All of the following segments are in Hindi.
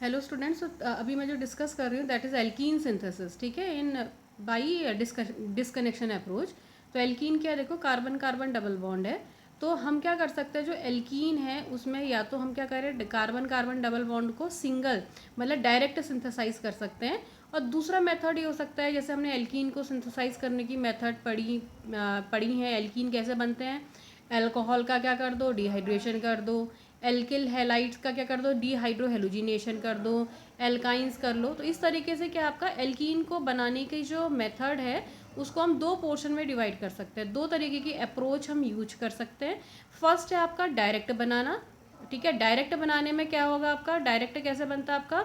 हेलो स्टूडेंट्स, अभी मैं जो डिस्कस कर रही हूँ दैट इज़ एल्कीन सिंथेसिस। ठीक है, इन बाई डिस्कनेक्शन अप्रोच। तो एल्कीन क्या है, देखो कार्बन कार्बन डबल बॉन्ड है। तो हम क्या कर सकते हैं, जो एल्कीन है उसमें या तो हम क्या करें, कार्बन कार्बन डबल बॉन्ड को सिंगल मतलब डायरेक्ट सिंथेसाइज कर सकते हैं। और दूसरा मेथड ये हो सकता है, जैसे हमने एल्कीन को सिंथेसाइज करने की मेथड पढ़ी है। एल्कीन कैसे बनते हैं, अल्कोहल का क्या कर दो, डिहाइड्रेशन कर दो। एल्किल हैलाइड्स का क्या कर दो, डीहाइड्रोहेलोजिनेशन कर दो। एल्काइंस कर लो। तो इस तरीके से क्या आपका एल्कीन को बनाने की जो मेथड है उसको हम दो पोर्शन में डिवाइड कर सकते हैं। दो तरीके की अप्रोच हम यूज कर सकते हैं। फर्स्ट है आपका डायरेक्ट बनाना। ठीक है, डायरेक्ट बनाने में क्या होगा आपका, डायरेक्ट कैसे बनता है आपका,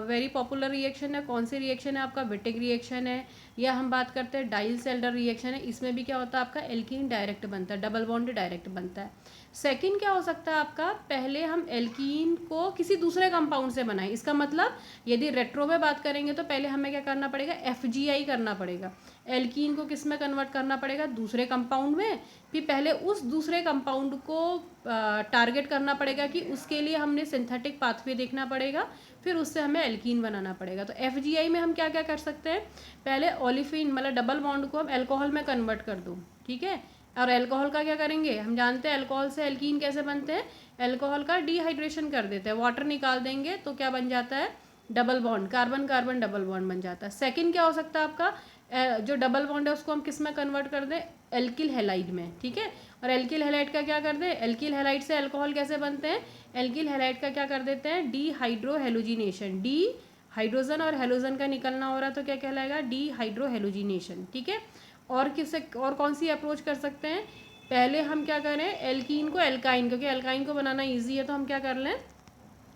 वेरी पॉपुलर रिएक्शन है। कौन सी रिएक्शन है आपका, विटिक रिएक्शन है। या हम बात करते हैं डाइल सेल्डर रिएक्शन है। इसमें भी क्या होता है आपका एल्कीन डायरेक्ट बनता है, डबल बॉन्ड डायरेक्ट बनता है। सेकंड क्या हो सकता है आपका, पहले हम एल्कीन को किसी दूसरे कंपाउंड से बनाएं। इसका मतलब यदि रेट्रो में बात करेंगे तो पहले हमें क्या करना पड़ेगा, FGI करना पड़ेगा। एल्कीन को किस में कन्वर्ट करना पड़ेगा, दूसरे कंपाउंड में। फिर पहले उस दूसरे कंपाउंड को टारगेट करना पड़ेगा कि उसके लिए हमने सिंथेटिक पाथवे देखना पड़ेगा। फिर उससे हमें एल्कीन बनाना पड़ेगा। तो FGI में हम क्या क्या कर सकते हैं, पहले ओलिफिन मतलब डबल बॉन्ड को हम अल्कोहल में कन्वर्ट कर दो। ठीक है, और अल्कोहल का क्या करेंगे, हम जानते हैं अल्कोहल से एल्कीन कैसे बनते हैं, अल्कोहल का डिहाइड्रेशन कर देते हैं, वाटर निकाल देंगे तो क्या बन जाता है, double bond, carbon carbon double bond बन जाता है। सेकंड क्या हो सकता है आपका, जो डबल बॉन्ड है उसको हम किस में कन्वर्ट कर दें, एल्किल हैलाइड में। ठीक है, और एल्किल हैलाइड का क्या कर दें, एल्किल हैलाइड से अल्कोहल कैसे बनते हैं, एल्किल हैलाइड का क्या कर देते हैं, डीहाइड्रोहेलोजिनेशन। डी हाइड्रोजन और हेलोजन का निकलना हो रहा है तो क्या कहलाएगा, डीहाइड्रोहेलोजिनेशन। ठीक है, और किससे और कौन सी अप्रोच कर सकते हैं, पहले हम क्या करें, एल्कीन को एल्काइन, क्योंकि एल्काइन को बनाना ईजी है तो हम क्या कर लें,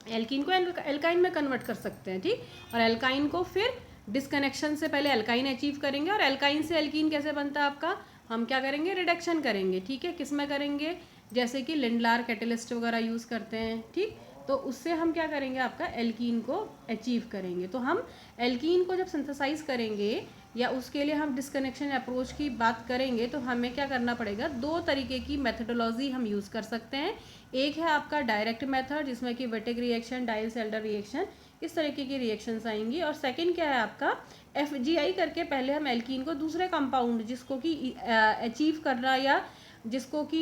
एल्कीन को एल्काइन में कन्वर्ट कर सकते हैं। ठीक, और एल्काइन को फिर डिस्कनेक्शन से पहले एल्काइन अचीव करेंगे। और एल्काइन से एल्कीन कैसे बनता है आपका, हम क्या करेंगे, रिडक्शन करेंगे। ठीक है, किस में करेंगे, जैसे कि लिंडलार कैटलिस्ट वगैरह यूज़ करते हैं। ठीक, तो उससे हम क्या करेंगे, आपका एल्कीन को अचीव करेंगे। तो हम एल्कीन को जब सिंथेसाइज करेंगे या उसके लिए हम डिस्कनेक्शन अप्रोच की बात करेंगे तो हमें क्या करना पड़ेगा, दो तरीके की मेथडोलॉजी हम यूज़ कर सकते हैं। एक है आपका डायरेक्ट मेथड जिसमें कि विटिक रिएक्शन, डाइल सेल्डर रिएक्शन, इस तरीके की रिएक्शंस आएंगी। और सेकंड क्या है आपका, FGI करके पहले हम एल्कीन को दूसरे कंपाउंड जिसको कि अचीव करना या जिसको कि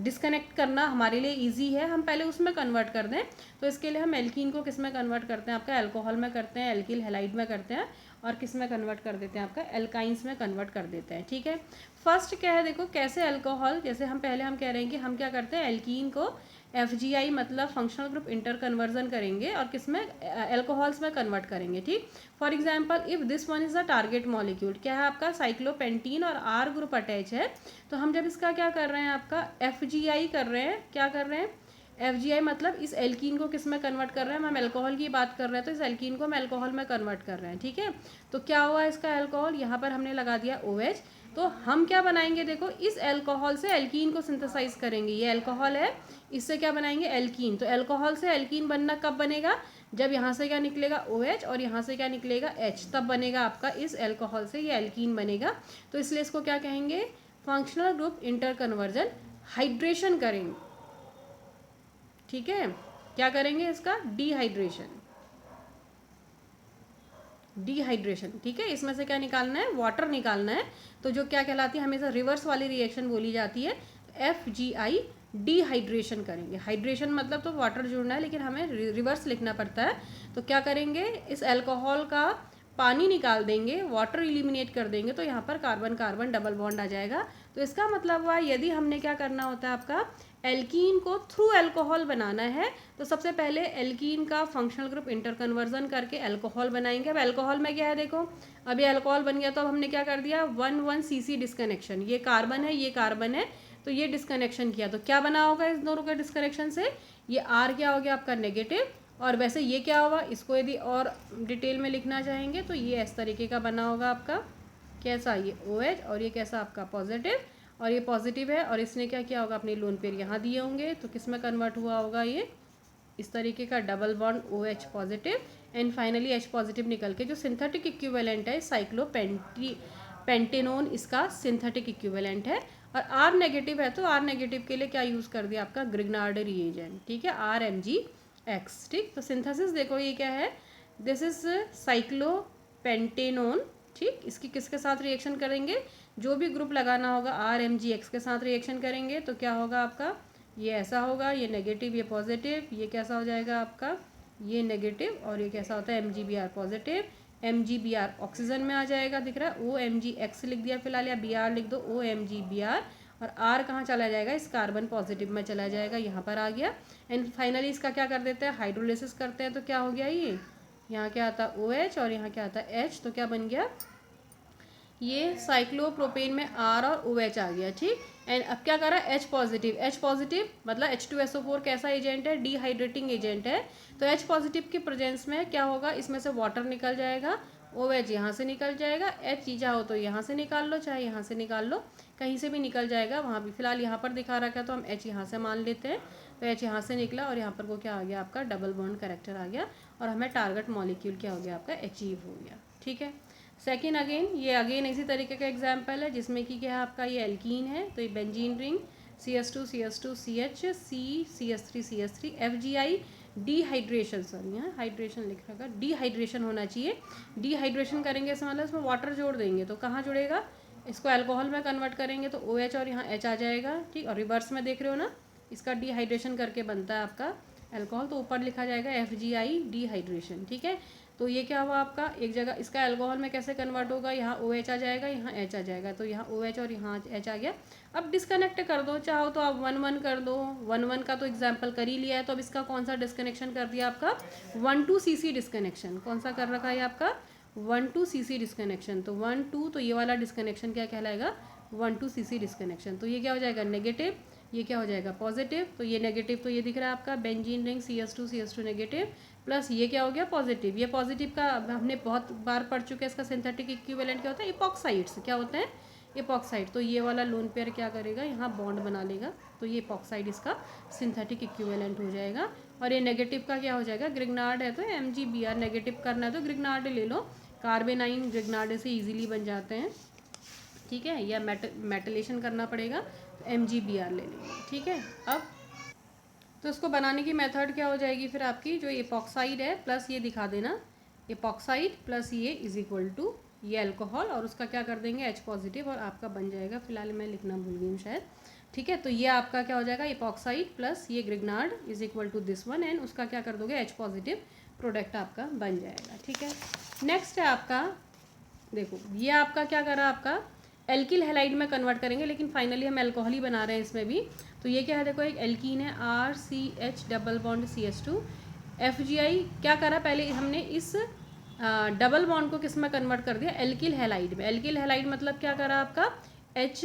डिस्कनेक्ट करना हमारे लिए इजी है, हम पहले उसमें कन्वर्ट कर दें। तो इसके लिए हम एल्कीन को किस में कन्वर्ट करते हैं, आपका अल्कोहल में करते हैं, एल्किल हैलाइड में करते हैं, और किस में कन्वर्ट कर देते हैं, आपका एल्काइंस में कन्वर्ट कर देते हैं। ठीक है, फर्स्ट क्या है, देखो कैसे अल्कोहल, जैसे हम पहले हम कह रहे हैं कि हम क्या करते हैं, एल्कीन को FGI मतलब फंक्शनल ग्रुप इंटर कन्वर्जन करेंगे और किस में, अल्कोहल्स में कन्वर्ट करेंगे। ठीक, for example if this one is the target molecule, क्या है आपका साइक्लोपेंटीन और R ग्रुप अटैच है। तो हम जब इसका क्या कर रहे हैं, आपका FGI कर रहे हैं, क्या कर रहे हैं, FGI मतलब इस एल्कीन को किस में कन्वर्ट कर रहे हैं, हम अल्कोहल की बात कर रहे हैं तो इस एल्कीन को हम अल्कोहल में कन्वर्ट कर रहे हैं। ठीक है, तो क्या हुआ इसका अल्कोहल, यहाँ पर हमने लगा दिया OH। तो हम क्या बनाएंगे, देखो इस अल्कोहल से एल्कीन को सिंथेसाइज करेंगे, ये अल्कोहल है, इससे क्या बनाएंगे, एल्कीन। तो अल्कोहल से एल्कीन बनना कब बनेगा, जब यहाँ से क्या निकलेगा OH और यहाँ से क्या निकलेगा H, तब बनेगा आपका इस अल्कोहल से ये एल्कीन बनेगा। तो इसलिए इसको क्या कहेंगे, functional group inter conversion, hydration करेंगे। ठीक है, क्या करेंगे इसका, डिहाइड्रेशन, डिहाइड्रेशन। ठीक है, इसमें से क्या निकालना है, वाटर निकालना है। तो जो क्या कहलाती है, हमेशा रिवर्स वाली रिएक्शन बोली जाती है, FGI डिहाइड्रेशन करेंगे। हाइड्रेशन मतलब तो वाटर जुड़ना है, लेकिन हमें रिवर्स लिखना पड़ता है। तो क्या करेंगे, इस अल्कोहल का पानी निकाल देंगे, वाटर इलिमिनेट कर देंगे, तो यहाँ पर कार्बन कार्बन डबल बॉन्ड आ जाएगा। तो इसका मतलब हुआ, यदि हमने क्या करना होता है, आपका एल्कीन को थ्रू अल्कोहल बनाना है तो सबसे पहले एल्कीन का फंक्शनल ग्रुप इंटर कन्वर्जन करके अल्कोहल बनाएंगे। अब अल्कोहल में क्या है, देखो अभी अल्कोहल बन गया तो अब हमने क्या कर दिया, 1,1 CC डिस्कनेक्शन, ये कार्बन है, ये कार्बन है, तो ये डिस्कनेक्शन किया तो क्या बना होगा इस दोनों के डिस्कनेक्शन से, ये R क्या हो गया आपका नेगेटिव। और वैसे ये क्या होगा, इसको यदि और डिटेल में लिखना चाहेंगे तो ये इस तरीके का बना होगा आपका, कैसा, ये OH, और ये कैसा आपका पॉजिटिव, और ये पॉजिटिव है, और इसने क्या किया होगा, अपने लोन पेयर यहाँ दिए होंगे, तो किस में कन्वर्ट हुआ होगा, ये इस तरीके का double bond OH positive, and finally H positive निकल के जो सिंथेटिक इक्विवेलेंट है पेंटेनोन, इसका सिंथेटिक इक्विवेलेंट है। और R नेगेटिव है तो R नेगेटिव के लिए क्या यूज़ कर दिया, आपका ग्रिग्नार्ड रिएजेंट। ठीक है, RMG एक्स। ठीक, तो सिंथेसिस देखो ये क्या है, दिस इज साइक्लोपेंटेनोन। ठीक, इसकी किसके साथ रिएक्शन करेंगे, जो भी ग्रुप लगाना होगा आर एम जी एक्स के साथ रिएक्शन करेंगे तो क्या होगा आपका, ये ऐसा होगा, ये नेगेटिव ये पॉजिटिव, ये कैसा हो जाएगा आपका, ये नेगेटिव, और ये कैसा होता है M G B R positive, M G B R oxygen में आ जाएगा, दिख रहा है, ओ एम जी एक्स लिख दिया फिलहाल, या बी आर लिख दो, O M G B R, और आर कहाँ चला जाएगा, इस कार्बन पॉजिटिव में चला जाएगा, यहाँ पर आ गया। एंड फाइनली इसका क्या कर देते हैं, हाइड्रोलिसिस करते हैं, तो क्या हो गया ये, यहाँ क्या आता है ओ एच और यहाँ क्या आता है एच, तो क्या बन गया, ये साइक्लोप्रोपेन में आर और ओ एच आ गया। ठीक, एंड अब क्या करा, एच पॉजिटिव, एच पॉजिटिव मतलब H2SO4 कैसा एजेंट है, डिहाइड्रेटिंग एजेंट है, तो एच पॉजिटिव के प्रेजेंस में क्या होगा, इसमें से वाटर निकल जाएगा, ओ एच यहाँ से निकल जाएगा, एच चाहो तो यहाँ से निकाल लो, चाहे यहाँ से निकाल लो, कहीं से भी निकल जाएगा, वहाँ भी फिलहाल यहाँ पर दिखा रखा है तो हम एच यहाँ से मान लेते हैं, तो एच यहाँ से निकला और यहाँ पर वो क्या आ गया आपका, डबल बॉन्ड करेक्टर आ गया, और हमें टारगेट मॉलिक्यूल क्या हो गया आपका, अचीव हो गया। ठीक है, सेकेंड अगेन, ये अगेन इसी तरीके का एग्जाम्पल है जिसमें कि क्या है आपका, ये एल्कीन है, तो ये benzene ring CS2 CS2 CH C CS3 CS3 FGI dehydration, sorry यहाँ हाइड्रेशन लिख रखा, डिहाइड्रेशन होना चाहिए, डिहाइड्रेशन करेंगे इसमें मतलब इसमें वाटर जोड़ देंगे तो कहाँ जुड़ेगा, इसको अल्कोहल में कन्वर्ट करेंगे तो OH और यहाँ H आ जाएगा। ठीक, और रिवर्स में देख रहे हो ना, इसका डिहाइड्रेशन करके बनता है आपका अल्कोहल, तो ऊपर लिखा जाएगा FGI डिहाइड्रेशन। ठीक है, तो ये क्या हुआ आपका, एक जगह इसका अल्कोहल में कैसे कन्वर्ट होगा, यहाँ OH आ जाएगा, यहाँ H आ जाएगा, तो यहाँ OH और यहाँ H आ गया। अब डिस्कनेक्ट कर दो, चाहो तो आप 1-1 कर दो, 1-1 का तो एग्जाम्पल कर ही लिया है, तो अब इसका कौन सा डिस्कनेक्शन कर दिया आपका, 1-2 CC डिस्कनेक्शन, कौन सा कर रखा है आपका 1-2 CC डिस्कनेक्शन, तो 1-2, तो ये वाला डिस्कनेक्शन क्या कहलाएगा, 1-2 CC डिस्कनेक्शन, तो ये क्या हो जाएगा नेगेटिव, ये क्या हो जाएगा पॉजिटिव, तो ये नेगेटिव तो ये दिख रहा है आपका benzene ring CS2 negative, plus ये क्या हो गया पॉजिटिव, ये पॉजिटिव का हमने बहुत बार पढ़ चुके हैं, इसका सिंथेटिक इक्विवेलेंट क्या होता है, इपॉक्साइड्स क्या होते हैं, इपॉक्साइड, तो ये वाला लोन पेयर क्या करेगा, यहाँ बॉन्ड बना लेगा, तो ये इपॉक्साइड इसका सिंथेटिक इक्विवेलेंट हो जाएगा। और ये नेगेटिव का क्या हो जाएगा, ग्रिग्नार्ड है तो MgBr नेगेटिव करना है तो ग्रिग्नार्ड ले लो, कार्बेनाइन ग्रिग्नार्ड से इजीली बन जाते हैं। ठीक है, या मेटलेशन करना पड़ेगा तो MgBr ले लेंगे। ठीक है, अब तो इसको बनाने की मेथड क्या हो जाएगी फिर आपकी, जो इपॉक्साइड है प्लस ये दिखा देना, इपॉक्साइड प्लस ये इज इक्वल टू ये अल्कोहल, और उसका क्या कर देंगे H पॉजिटिव, और आपका बन जाएगा, फिलहाल मैं लिखना भूल गई हूँ शायद। ठीक है, तो ये आपका क्या हो जाएगा इपॉक्साइड प्लस ये Grignard is equal to this one, and उसका क्या कर दोगे H पॉजिटिव, प्रोडक्ट आपका बन जाएगा। ठीक है, नेक्स्ट है आपका, देखो ये आपका क्या करा, आपका एल्किल हैलाइड में कन्वर्ट करेंगे, लेकिन फाइनली हम अल्कोहल ही बना रहे हैं इसमें भी, तो ये क्या है देखो, एक एल्कीन है RCH double bond CH2, FGI क्या करा, पहले हमने इस डबल बॉन्ड को किस में कन्वर्ट कर दिया, एल्किल हैलाइड में। एल्किल हैलाइड मतलब क्या करा आपका, H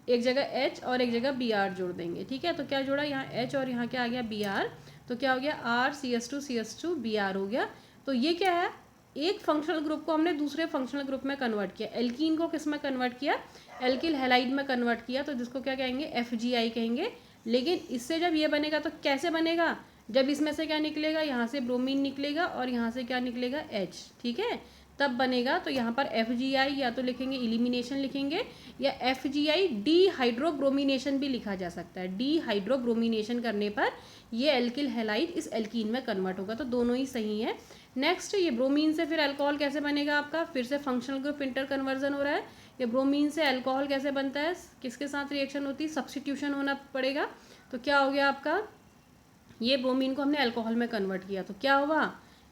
एक जगह H और एक जगह Br जोड़ देंगे। ठीक है, तो क्या जोड़ा, यहाँ H और यहाँ क्या आ गया Br, तो क्या हो गया RCH2 Br हो गया। तो ये क्या है, एक फंक्शनल ग्रुप को हमने दूसरे फंक्शनल ग्रुप में कन्वर्ट किया, एल्कीन को किस में कन्वर्ट किया, एल्किल हैलाइड में कन्वर्ट किया, तो जिसको क्या कहेंगे FGI कहेंगे। लेकिन इससे जब ये बनेगा तो कैसे बनेगा, जब इसमें से क्या निकलेगा, यहाँ से ब्रोमीन निकलेगा और यहाँ से क्या निकलेगा H। ठीक है, तब बनेगा, तो यहाँ पर FGI या तो लिखेंगे इलिमिनेशन लिखेंगे, या FGI डिहाइड्रोब्रोमिनेशन भी लिखा जा सकता है। डिहाइड्रोब्रोमिनेशन करने पर ये एल्किल हैलाइड इस एल्कीन में कन्वर्ट होगा, तो दोनों ही सही है। नेक्स्ट, ये ब्रोमीन से फिर अल्कोहल कैसे बनेगा आपका, फिर से फंक्शनल ग्रुप इंटर कन्वर्जन हो रहा है, ये ब्रोमीन से अल्कोहल कैसे बनता है, किसके साथ रिएक्शन होती है, सब्स्टिट्यूशन होना पड़ेगा, तो क्या हो गया आपका, ये ब्रोमीन को हमने अल्कोहल में कन्वर्ट किया, तो क्या हुआ,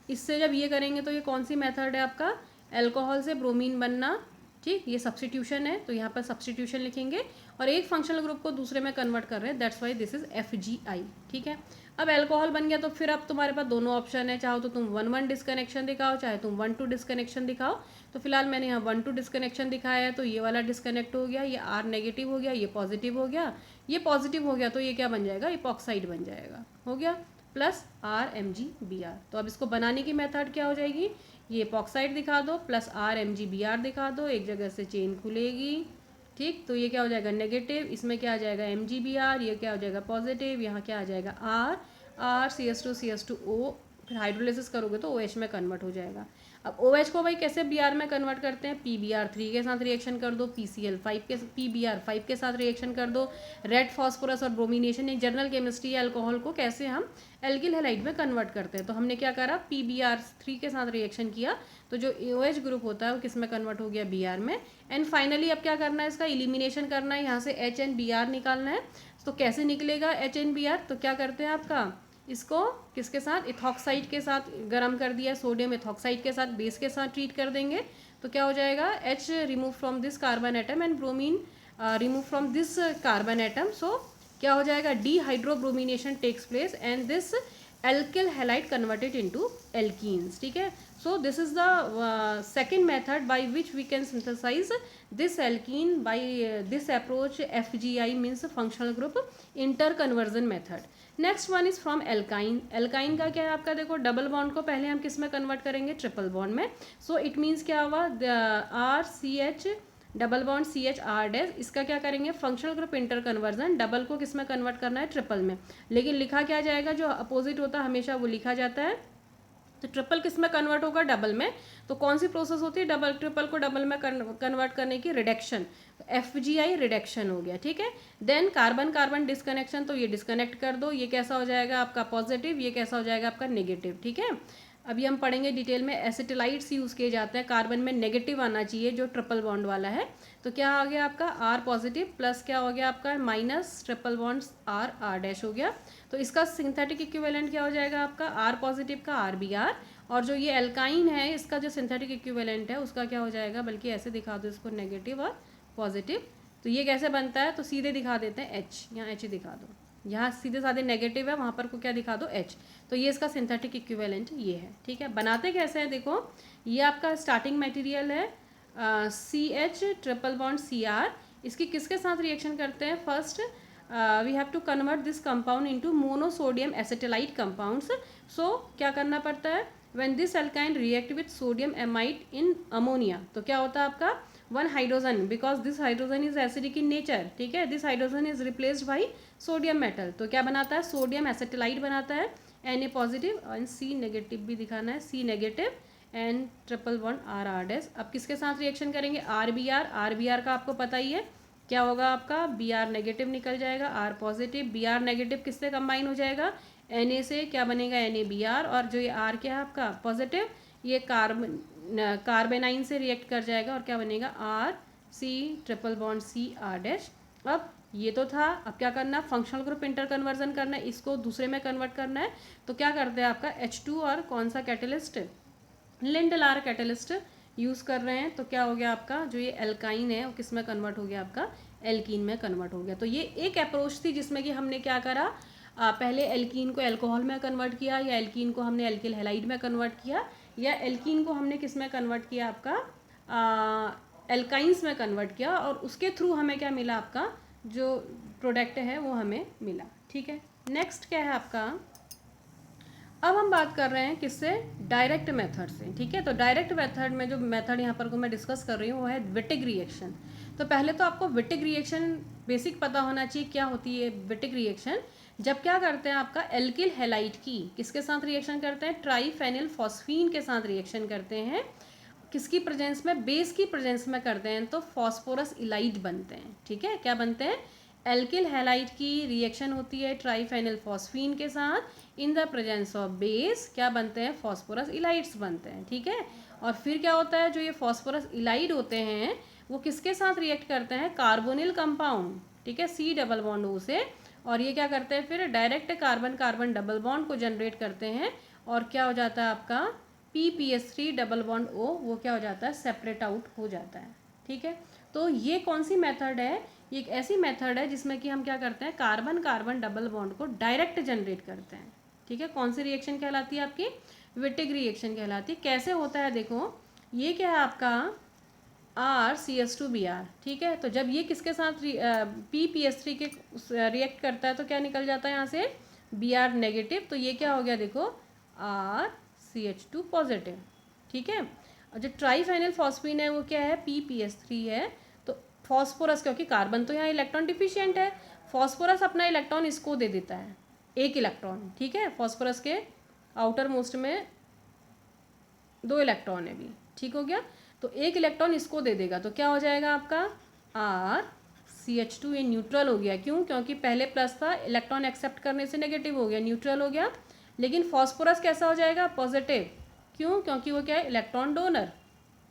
इससे जब ये करेंगे तो ये कौन सी मेथड है आपका, अल्कोहल से ब्रोमीन बनना। ठीक, ये सब्स्टिट्यूशन है, तो यहाँ पर सब्स्टिट्यूशन लिखेंगे, और एक फंक्शनल ग्रुप को दूसरे में कन्वर्ट कर रहे हैं, that's why this is FGI। ठीक है, अब अल्कोहल बन गया, तो फिर अब तुम्हारे पास दोनों ऑप्शन है, चाहो तो तुम 1-1 डिस्कनेक्शन दिखाओ, चाहे तुम 1-2 डिस्कनेक्शन दिखाओ। तो फिलहाल मैंने यहाँ 1-2 डिस्कनेक्शन दिखाया है, तो ये वाला डिस्कनेक्ट हो गया, ये R नेगेटिव हो गया, ये पॉजिटिव हो गया, ये पॉजिटिव हो गया, तो ये क्या बन जाएगा, इपॉक्साइड बन जाएगा, हो गया, प्लस RMgBr। तो अब इसको बनाने की मेथड क्या हो जाएगी, ये इपॉक्साइड दिखा दो प्लस RMgBr दिखा दो, एक जगह से चेन खुलेगी। ठीक, तो ये क्या हो जाएगा नेगेटिव, इसमें क्या आ जाएगा MgBr, ये क्या हो जाएगा पॉजिटिव, यहाँ क्या आ जाएगा R, CH2 CH2O फिर हाइड्रोलिसिस करोगे तो OH में कन्वर्ट हो जाएगा। अब OH को भाई कैसे Br में कन्वर्ट करते हैं, PBr3 के साथ रिएक्शन कर दो, PBr5 के साथ रिएक्शन कर दो, रेड फॉस्फोरस और ब्रोमिनेशन, एक जनरल केमिस्ट्री है अल्कोहल को कैसे हम एल्किल हैलाइड में कन्वर्ट करते हैं। तो हमने क्या करा, PBr3 के साथ रिएक्शन किया तो जो OH ग्रुप होता है वो किस में कन्वर्ट हो गया, Br में। एंड फाइनली अब क्या करना है, इसका एलिमिनेशन करना है, यहाँ से H एंड Br निकालना है। तो कैसे निकलेगा H एंड Br, तो क्या करते हैं आपका, इसको किसके साथ, इथॉक्साइड के साथ गर्म कर दिया, सोडियम इथॉक्साइड के साथ बेस के साथ ट्रीट कर देंगे तो क्या हो जाएगा, H remove from this carbon atom and bromine remove from this carbon atom. So क्या हो जाएगा, dehydrobromination takes place and this alkyl halide converted into alkenes. ठीक है, so this is the second method by which we can synthesize this alkene by this approach, FGI means functional group interconversion method. Next one is from alkyne. Alkyne का क्या है आपका, देखो डबल बॉन्ड को पहले हम किस में कन्वर्ट करेंगे, ट्रिपल बॉन्ड में। सो इट मीन्स क्या हुआ, RCH double bond CH R dash, इसका क्या करेंगे, functional group inter conversion, double को किस में कन्वर्ट करना है, ट्रिपल में। लेकिन लिखा क्या जाएगा, जो अपोजिट होता है हमेशा वो लिखा जाता है। तो ट्रिपल किस में कन्वर्ट होगा, डबल में। तो कौन सी प्रोसेस होती है, डबल ट्रिपल को डबल में कन्वर्ट करने की, रिडक्शन, FGI रिडक्शन हो गया। ठीक है, देन कार्बन कार्बन डिस्कनेक्शन, तो ये डिस्कनेक्ट कर दो, ये कैसा हो जाएगा आपका पॉजिटिव, ये कैसा हो जाएगा आपका नेगेटिव। ठीक है, अभी हम पढ़ेंगे डिटेल में। एसिटिलाइट्स यूज़ किए जाते हैं, कार्बन में नेगेटिव आना चाहिए जो ट्रिपल बॉन्ड वाला है। तो क्या आ गया आपका R पॉजिटिव प्लस क्या हो गया आपका minus triple bond R dash हो गया। तो इसका सिंथेटिक इक्विवेलेंट क्या हो जाएगा आपका, R पॉजिटिव का RBr, और जो ये एल्काइन है इसका जो सिंथेटिक इक्विवेलेंट है उसका क्या हो जाएगा, बल्कि ऐसे दिखा दो इसको, नेगेटिव और पॉजिटिव। तो ये कैसे बनता है, तो सीधे दिखा देते हैं H, यहाँ H दिखा दो, यहाँ सीधे साधे नेगेटिव है, वहाँ पर को क्या दिखा दो H। तो ये इसका सिंथेटिक इक्विवेलेंट ये है। ठीक है, बनाते कैसे हैं, देखो ये आपका स्टार्टिंग मटेरियल है CH ट्रिपल बॉन्ड Cr, इसकी किसके साथ रिएक्शन करते हैं, first we have to convert this compound into monosodium acetylide compounds. So क्या करना पड़ता है, when this alkyne react with sodium amide in ammonia, तो क्या होता है आपका one hydrogen, because this hydrogen is acidic in nature. ठीक है, this hydrogen is replaced by sodium metal, तो क्या बनाता है, सोडियम एसिटिलाइट बनाता है, Na positive and C negative भी दिखाना है, C negative and triple bond R dash. अब किसके साथ रिएक्शन करेंगे, RBr का आपको पता ही है क्या होगा आपका, Br नेगेटिव निकल जाएगा, R पॉजिटिव, Br नेगेटिव किससे कंबाइन हो जाएगा, Na से, क्या बनेगा NaBr, और जो ये R क्या है आपका पॉजिटिव, ये कार्बेनाइन से रिएक्ट कर जाएगा और क्या बनेगा RC triple bond CR dash. अब ये तो था, अब क्या करना है, फंक्शनल ग्रुप इंटर कन्वर्जन करना है, इसको दूसरे में कन्वर्ट करना है। तो क्या करते हैं आपका H2 और कौन सा कैटलिस्ट, लिंडलार कैटलिस्ट यूज़ कर रहे हैं। तो क्या हो गया आपका, जो ये एल्काइन है वो किस में कन्वर्ट हो गया आपका, एल्कीन में कन्वर्ट हो गया। तो ये एक अप्रोच थी जिसमें कि हमने क्या करा, पहले एल्कीन को अल्कोहल में कन्वर्ट किया, या एल्कीन को हमने एल्किल हैलाइड में कन्वर्ट किया, या एल्कीन को हमने किस में कन्वर्ट किया आपका, एल्काइंस में कन्वर्ट किया, और उसके थ्रू हमें क्या मिला, आपका जो प्रोडक्ट है वो हमें मिला। ठीक है, नेक्स्ट क्या है आपका, अब हम बात कर रहे हैं किससे, डायरेक्ट मेथड से। ठीक है, तो डायरेक्ट मेथड में जो मेथड यहाँ पर को मैं डिस्कस कर रही हूँ वो है विटिक रिएक्शन। तो पहले तो आपको विटिक रिएक्शन बेसिक पता होना चाहिए, क्या होती है विटिक रिएक्शन। जब क्या करते हैं आपका, एल्किल हैलाइड की किसके साथ रिएक्शन करते हैं, ट्राईफेनिल फॉस्फीन के साथ रिएक्शन करते हैं, किसकी प्रेजेंस में, बेस की प्रेजेंस में करते हैं, तो फॉस्फोरस इलाइड बनते हैं। ठीक है, क्या बनते हैं, एल्किल हैलाइड की रिएक्शन होती है ट्राईफेनिल फॉस्फीन के साथ, in the presence of base क्या बनते हैं, फॉस्फोरस इलाइड्स बनते हैं। ठीक है, और फिर क्या होता है, जो ये फॉस्फोरस इलाइड होते हैं वो किसके साथ रिएक्ट करते हैं, कार्बोनिल कंपाउंड, ठीक है, C डबल बॉन्ड O से, और ये क्या करते हैं फिर direct carbon carbon double bond को जनरेट करते हैं, और क्या हो जाता है आपका PPS3 डबल बॉन्ड O, वो क्या हो जाता है, सेपरेट आउट हो जाता है। ठीक है, तो ये कौन सी मेथड है, ये एक ऐसी मेथड है जिसमें कि हम क्या करते हैं, कार्बन कार्बन डबल बॉन्ड को डायरेक्ट जनरेट करते हैं। ठीक है, कौन सी रिएक्शन कहलाती है आपकी, विटिक रिएक्शन कहलाती है। कैसे होता है, देखो ये क्या है आपका RCH2Br। ठीक है, तो जब ये किसके साथ PPS3 के रिएक्ट करता है तो क्या निकल जाता है यहाँ से, Br नेगेटिव, तो ये क्या हो गया, देखो RCH2 पॉजिटिव। ठीक है, और जो ट्राईफेनिल फॉस्फीन है वो क्या है, PPS3 है। तो फॉस्फोरस, क्योंकि कार्बन तो यहाँ इलेक्ट्रॉन डिफिशियंट है, फॉस्फोरस अपना इलेक्ट्रॉन इसको दे देता है, एक इलेक्ट्रॉन। ठीक है, फॉस्फोरस के आउटर मोस्ट में 2 इलेक्ट्रॉन है भी, ठीक हो गया। तो एक इलेक्ट्रॉन इसको दे देगा तो क्या हो जाएगा आपका RCH2, ये न्यूट्रल हो गया। क्यों? क्योंकि पहले प्लस था, इलेक्ट्रॉन एक्सेप्ट करने से नेगेटिव हो गया, न्यूट्रल हो गया। लेकिन फॉस्फोरस कैसा हो जाएगा? पॉजिटिव। क्यों? क्योंकि वो क्या है? इलेक्ट्रॉन डोनर,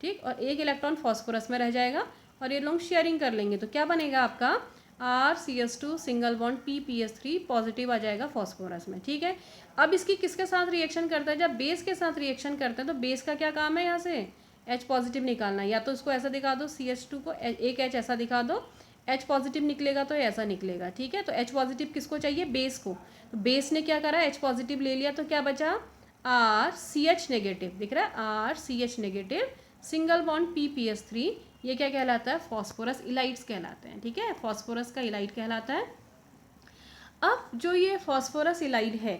ठीक। और एक इलेक्ट्रॉन फॉस्फोरस में रह जाएगा और ये लोग शेयरिंग कर लेंगे। तो क्या बनेगा आपका RCH2 single bond PPS3 positive आ जाएगा फॉस्फोरस में, ठीक है। अब इसकी किसके साथ रिएक्शन करता है? जब बेस के साथ रिएक्शन करते हैं तो बेस का क्या काम है? यहाँ से H पॉजिटिव निकालना है। या तो इसको ऐसा दिखा दो, CH2 को एक H ऐसा दिखा दो, H पॉजिटिव निकलेगा तो ऐसा निकलेगा, ठीक है। तो H पॉजिटिव किसको चाहिए? बेस को। तो बेस ने क्या करा? H पॉजिटिव ले लिया तो क्या बचा? RCH नेगेटिव, दिख रहा है RCH negative single bond PPS3। ये क्या कहलाता है? फॉस्फोरस इलाइट्स कहलाते हैं, ठीक है। फॉस्फोरस का इलाइट कहलाता है। अब जो ये फॉस्फोरस इलाइड है,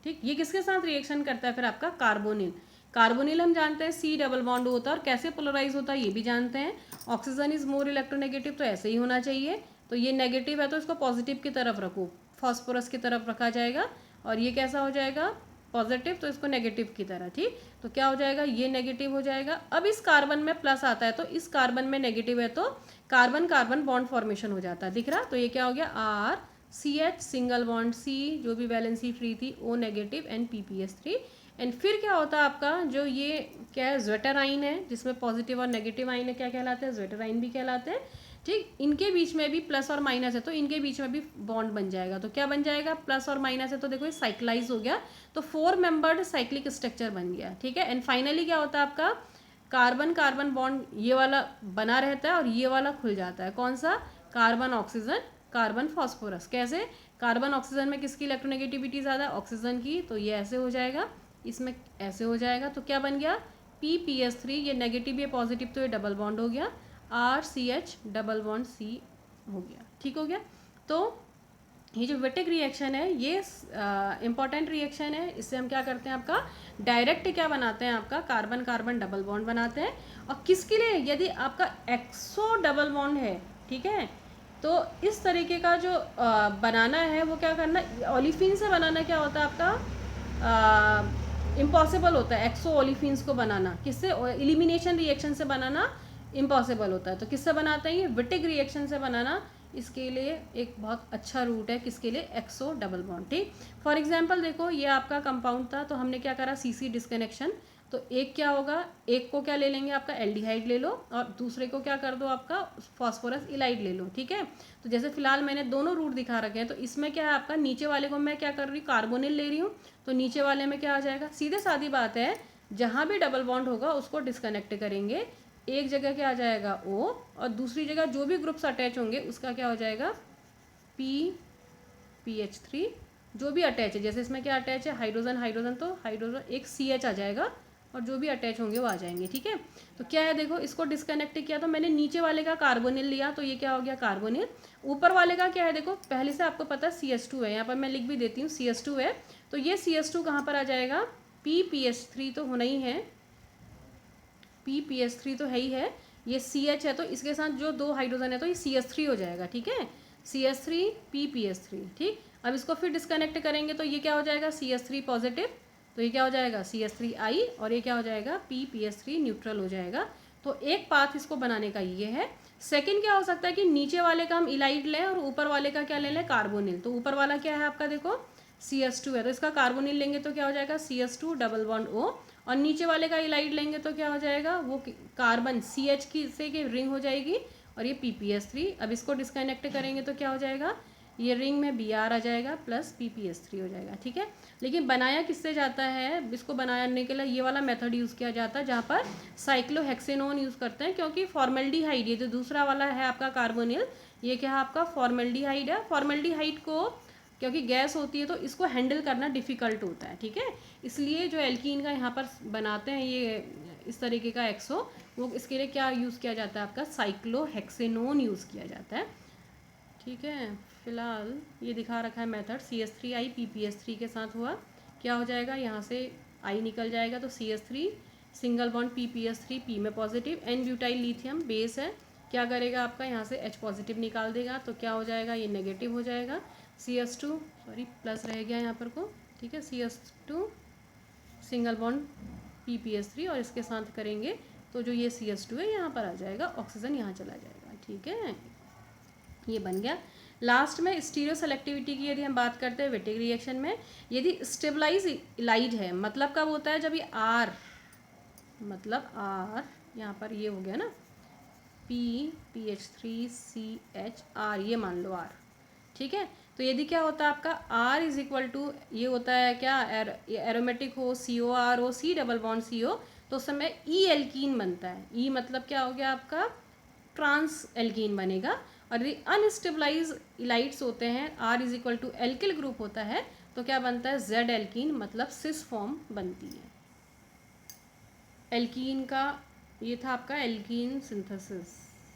ठीक, ये किसके साथ रिएक्शन करता है फिर? आपका कार्बोनिल। कार्बोनिल हम जानते हैं C डबल बॉन्ड होता है और कैसे पोलराइज होता है ये भी जानते हैं। ऑक्सीजन इज मोर इलेक्ट्रोनेगेटिव, तो ऐसे ही होना चाहिए। तो ये नेगेटिव है तो इसको पॉजिटिव की तरफ रखो, फॉस्फोरस की तरफ रखा जाएगा। और ये कैसा हो जाएगा? पॉजिटिव, तो इसको नेगेटिव की तरह, ठीक। तो क्या हो जाएगा? ये नेगेटिव हो जाएगा। अब इस कार्बन में प्लस आता है तो इस कार्बन में नेगेटिव है तो कार्बन कार्बन बॉन्ड फॉर्मेशन हो जाता है, दिख रहा। तो ये क्या हो गया? RCH सिंगल बॉन्ड C, जो भी वैलेंसी फ्री थी, O negative and PPS3। And फिर क्या होता है आपका? जो ये क्या है? ज्वेटर आइन है, जिसमें पॉजिटिव और नेगेटिव आइन है, क्या कहलाते हैं? ज्वेटर आइन भी कहलाते हैं, ठीक। इनके बीच में भी प्लस और माइनस है तो इनके बीच में भी बॉन्ड बन जाएगा। तो क्या बन जाएगा? प्लस और माइनस है तो देखो ये साइक्लाइज हो गया, तो 4 मेंबर्ड साइक्लिक स्ट्रक्चर बन गया, ठीक है। एंड फाइनली क्या होता है आपका? कार्बन कार्बन बॉन्ड ये वाला बना रहता है और ये वाला खुल जाता है। कौन सा? Carbon oxygen carbon phosphorus. कैसे? कार्बन ऑक्सीजन में किसकी इलेक्ट्रोनेगेटिविटी ज़्यादा है? ऑक्सीजन की। तो ये ऐसे हो जाएगा, इसमें ऐसे हो जाएगा। तो क्या बन गया? PPS3, ये नेगेटिव ये पॉजिटिव तो ये डबल बॉन्ड हो गया, RCH डबल बॉन्ड C हो गया, ठीक हो गया। तो ये जो विटिक रिएक्शन है ये इंपॉर्टेंट रिएक्शन है। इससे हम क्या करते हैं? आपका डायरेक्ट क्या बनाते हैं? आपका कार्बन कार्बन डबल बॉन्ड बनाते हैं। और किसके लिए? यदि आपका एक्सो डबल बॉन्ड है, ठीक है, तो इस तरीके का जो बनाना है वो क्या करना? ओलिफिन से बनाना क्या होता है आपका? इम्पॉसिबल होता है एक्सो ओलिफिन्स को बनाना। किससे? एलिमिनेशन रिएक्शन से बनाना इम्पॉसिबल होता है। तो किससे बनाते हैं? ये विटिक रिएक्शन से बनाना इसके लिए एक बहुत अच्छा रूट है। किसके लिए? एक्सो डबल बॉन्ड, ठीक। फॉर एग्जांपल देखो, ये आपका कंपाउंड था तो हमने क्या करा? CC disconnection. तो एक क्या होगा? एक को क्या ले लेंगे? आपका एल्डिहाइड ले लो और दूसरे को क्या कर दो? आपका फॉस्फोरस इलाइड ले लो, ठीक है। तो जैसे फिलहाल मैंने दोनों रूट दिखा रखे हैं, तो इसमें क्या है आपका? नीचे वाले को मैं क्या कर रही हूँ? कार्बोनिल ले रही हूँ, तो नीचे वाले में क्या आ जाएगा? सीधे सादी बात है, जहाँ भी डबल बॉन्ड होगा उसको डिस्कनेक्ट करेंगे। एक जगह क्या आ जाएगा? O, और दूसरी जगह जो भी ग्रुप्स अटैच होंगे उसका क्या हो जाएगा? PPH3। जो भी अटैच है, जैसे इसमें क्या अटैच है? हाइड्रोजन हाइड्रोजन, तो हाइड्रोजन एक CH आ जाएगा और जो भी अटैच होंगे वो आ जाएंगे, ठीक है। तो क्या है देखो, इसको डिस्कनेक्ट किया तो मैंने नीचे वाले का कार्बोनिल लिया तो ये क्या हो गया? कार्बोनिल। ऊपर वाले का क्या है? देखो पहले से आपको पता है CH2 है, यहाँ पर मैं लिख भी देती हूँ CH2 है। तो ये CH2 कहाँ पर आ जाएगा? PPH3 तो होना ही है, PPS3 तो है ही है। ये CH है तो इसके साथ जो 2 हाइड्रोजन है तो ये CH3 हो जाएगा, ठीक है। CH3 PPS3, ठीक। अब इसको फिर डिस्कनेक्ट करेंगे तो ये क्या हो जाएगा? CH3 पॉजिटिव, तो ये क्या हो जाएगा? CH3I, और ये क्या हो जाएगा? PPS3 न्यूट्रल हो जाएगा। तो एक पाथ इसको बनाने का ये है। सेकंड क्या हो सकता है कि नीचे वाले का हम इलाइड लें और ऊपर वाले का क्या ले लें? कार्बोनिल। तो ऊपर वाला क्या है आपका? देखो CH2 है तो इसका कार्बोनिल लेंगे तो क्या हो जाएगा? CH2 डबल बॉन्ड O, और नीचे वाले का इलाइड लेंगे तो क्या हो जाएगा? वो कार्बन CH की से की रिंग हो जाएगी और ये PPS3। अब इसको डिस्कनेक्ट करेंगे तो क्या हो जाएगा? ये रिंग में Br आ जाएगा प्लस PPS3 हो जाएगा, ठीक है। लेकिन बनाया किससे जाता है? इसको बनाने के लिए ये वाला मेथड यूज़ किया जाता है जहाँ पर साइक्लोहेक्सेनोन यूज़ करते हैं, क्योंकि फॉर्मेल्डिहाइड, ये जो दूसरा वाला है आपका कार्बोनिल, ये क्या है आपका? फॉर्मेल्डिहाइड है। फॉर्मेल्डिहाइड को क्योंकि गैस होती है तो इसको हैंडल करना डिफ़िकल्ट होता है, ठीक है। इसलिए जो एल्कीन का यहाँ पर बनाते हैं ये इस तरीके का एक्सो, वो इसके लिए क्या यूज़ किया जाता है? आपका साइक्लोहेक्सेनोन यूज़ किया जाता है, ठीक है। फिलहाल ये दिखा रखा है मेथड। CH3I PPS3 के साथ हुआ, क्या हो जाएगा? यहाँ से I निकल जाएगा तो CH3 single bond PPS3 P में positive, N butyl lithium base है, क्या करेगा आपका? यहाँ से H पॉजिटिव निकाल देगा तो क्या हो जाएगा? ये नेगेटिव हो जाएगा। CH2 सॉरी प्लस रह गया यहाँ पर को, ठीक है। CH2 सिंगल बॉन्ड PPS3 और इसके साथ करेंगे तो जो ये CH2 है यहाँ पर आ जाएगा, ऑक्सीजन यहाँ चला जाएगा, ठीक है, ये बन गया। लास्ट में स्टीरियो सेलेक्टिविटी की यदि हम बात करते हैं विटिक रिएक्शन में, यदि स्टेबलाइज इलाइड है, मतलब कब होता है, जब ये R, मतलब R यहाँ पर ये हो गया ना, PPH3CHR, ये मान लो R, ठीक है। तो यदि क्या होता है आपका R इज इक्वल टू, ये होता है क्या, एरोमेटिक हो, COR हो, C डबल बॉन्ड CO, तो उस समय E एल्कीन बनता है। E मतलब क्या हो गया आपका, ट्रांस एल्कीन बनेगा। और यदि अनस्टेबलाइज इलाइट्स होते हैं, R is equal to alkyl group होता है, तो क्या बनता है, Z एल्कीन, मतलब सिस फॉर्म बनती है। एल्कीन का ये था आपका एल्कीन सिंथेसिस।